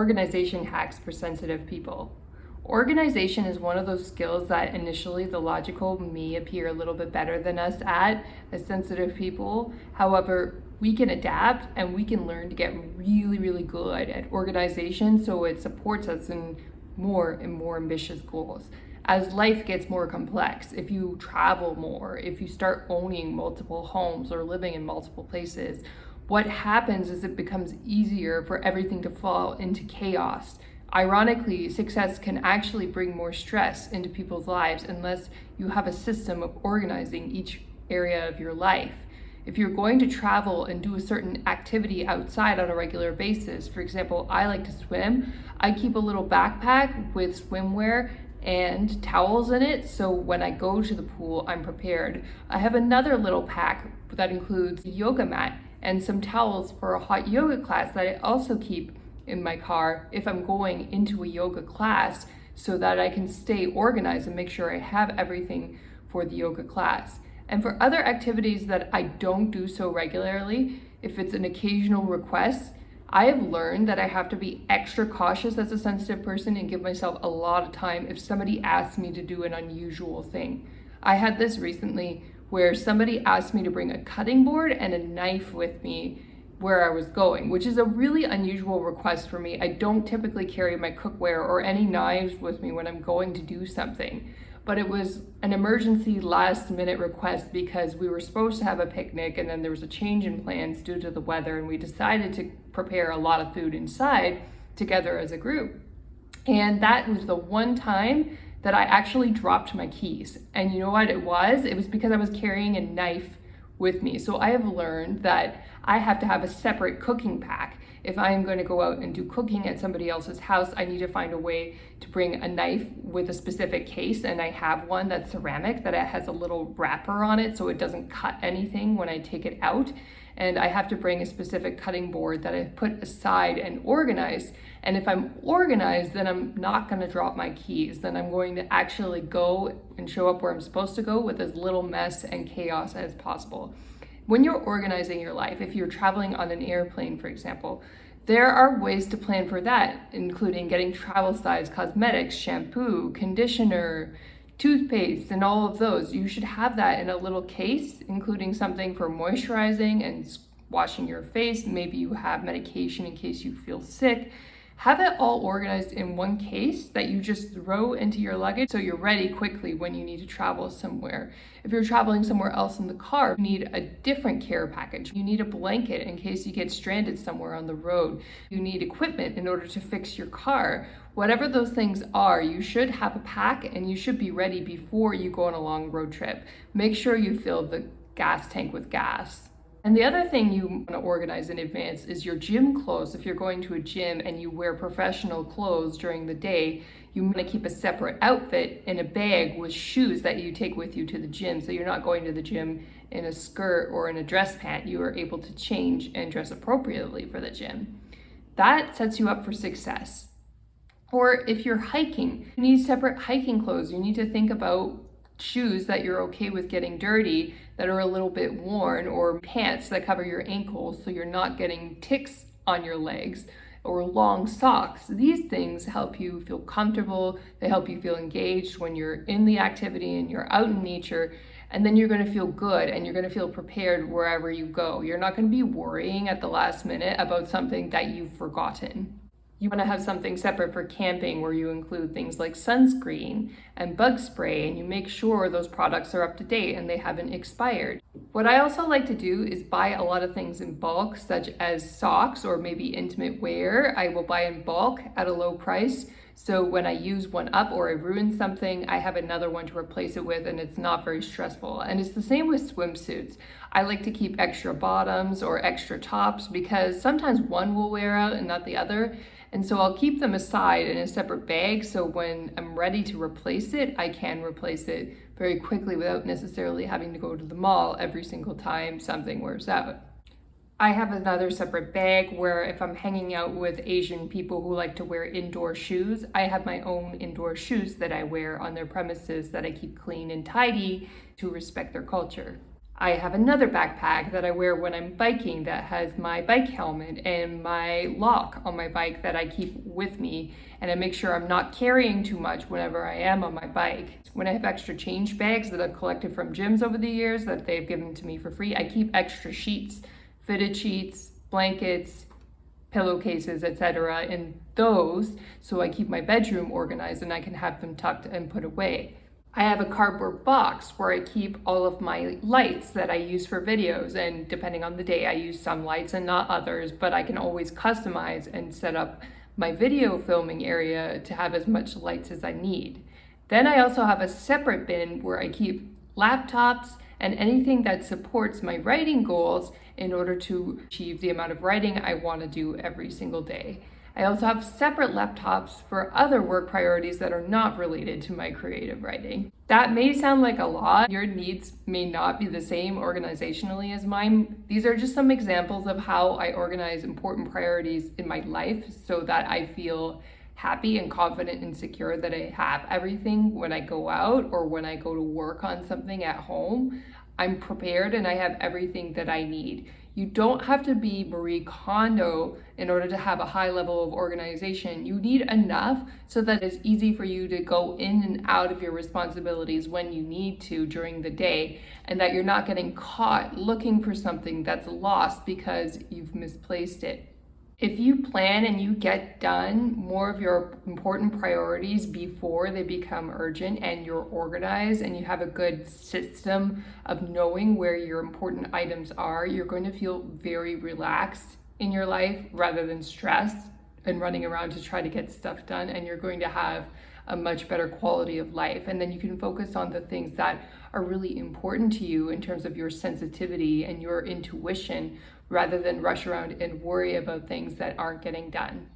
organization hacks for sensitive people. Organization is one of those skills that initially the logical may appear a little bit better than us at as sensitive people. However, we can adapt and we can learn to get really, really good at organization so it supports us in more and more ambitious goals. As life gets more complex, if you travel more, if you start owning multiple homes or living in multiple places, what happens is it becomes easier for everything to fall into chaos. Ironically, success can actually bring more stress into people's lives unless you have a system of organizing each area of your life. If you're going to travel and do a certain activity outside on a regular basis, for example, I like to swim, I keep a little backpack with swimwear and towels in it, so when I go to the pool, I'm prepared. I have another little pack that includes a yoga mat and some towels for a hot yoga class that I also keep in my car if I'm going into a yoga class so that I can stay organized and make sure I have everything for the yoga class. And for other activities that I don't do so regularly, if it's an occasional request, I have learned that I have to be extra cautious as a sensitive person and give myself a lot of time if somebody asks me to do an unusual thing. I had this recently where somebody asked me to bring a cutting board and a knife with me where I was going, which is a really unusual request for me. I don't typically carry my cookware or any knives with me when I'm going to do something. But it was an emergency last minute request because we were supposed to have a picnic and then there was a change in plans due to the weather and we decided to prepare a lot of food inside together as a group. And that was the one time that I actually dropped my keys. And you know what it was? It was because I was carrying a knife with me. So I have learned that I have to have a separate cooking pack. If I am going to go out and do cooking at somebody else's house, I need to find a way to bring a knife with a specific case, and I have one that's ceramic that it has a little wrapper on it so it doesn't cut anything when I take it out. And I have to bring a specific cutting board that I've put aside and organized. And if I'm organized, then I'm not going to drop my keys. Then I'm going to actually go and show up where I'm supposed to go with as little mess and chaos as possible. When you're organizing your life, if you're traveling on an airplane, for example, there are ways to plan for that, including getting travel size cosmetics, shampoo, conditioner, toothpaste, and all of those. You should have that in a little case, including something for moisturizing and washing your face. Maybe you have medication in case you feel sick. Have it all organized in one case that you just throw into your luggage so you're ready quickly when you need to travel somewhere. If you're traveling somewhere else in the car, you need a different care package. You need a blanket in case you get stranded somewhere on the road. You need equipment in order to fix your car. Whatever those things are, you should have a pack and you should be ready before you go on a long road trip. Make sure you fill the gas tank with gas. And the other thing you want to organize in advance is your gym clothes. If you're going to a gym and you wear professional clothes during the day, you want to keep a separate outfit in a bag with shoes that you take with you to the gym. So you're not going to the gym in a skirt or in a dress pant. You are able to change and dress appropriately for the gym. That sets you up for success. Or if you're hiking, you need separate hiking clothes. You need to think about shoes that you're okay with getting dirty that are a little bit worn, or pants that cover your ankles so you're not getting ticks on your legs, or long socks. These things help you feel comfortable. They help you feel engaged when you're in the activity and you're out in nature, and then you're going to feel good and you're going to feel prepared wherever you go. You're not going to be worrying at the last minute about something that you've forgotten. You want to have something separate for camping where you include things like sunscreen and bug spray, and you make sure those products are up to date and they haven't expired. What I also like to do is buy a lot of things in bulk, such as socks or maybe intimate wear. I will buy in bulk at a low price. So when I use one up or I ruin something, I have another one to replace it with, and it's not very stressful. And it's the same with swimsuits. I like to keep extra bottoms or extra tops because sometimes one will wear out and not the other. And so I'll keep them aside in a separate bag so when I'm ready to replace it, I can replace it very quickly without necessarily having to go to the mall every single time something wears out. I have another separate bag where if I'm hanging out with Asian people who like to wear indoor shoes, I have my own indoor shoes that I wear on their premises that I keep clean and tidy to respect their culture. I have another backpack that I wear when I'm biking that has my bike helmet and my lock on my bike that I keep with me, and I make sure I'm not carrying too much whenever I am on my bike. When I have extra change bags that I've collected from gyms over the years that they've given to me for free, I keep extra sheets, fitted sheets, blankets, pillowcases, etc. in those, so I keep my bedroom organized and I can have them tucked and put away. I have a cardboard box where I keep all of my lights that I use for videos, and depending on the day I use some lights and not others, but I can always customize and set up my video filming area to have as much lights as I need. Then I also have a separate bin where I keep laptops and anything that supports my writing goals in order to achieve the amount of writing I want to do every single day. I also have separate laptops for other work priorities that are not related to my creative writing. That may sound like a lot. Your needs may not be the same organizationally as mine. These are just some examples of how I organize important priorities in my life so that I feel happy and confident and secure that I have everything when I go out or when I go to work on something at home. I'm prepared and I have everything that I need. You don't have to be Marie Kondo in order to have a high level of organization. You need enough so that it's easy for you to go in and out of your responsibilities when you need to during the day, and that you're not getting caught looking for something that's lost because you've misplaced it. If you plan and you get done more of your important priorities before they become urgent, and you're organized and you have a good system of knowing where your important items are, you're going to feel very relaxed in your life rather than stressed and running around to try to get stuff done, and you're going to have a much better quality of life. And then you can focus on the things that are really important to you in terms of your sensitivity and your intuition, rather than rush around and worry about things that aren't getting done.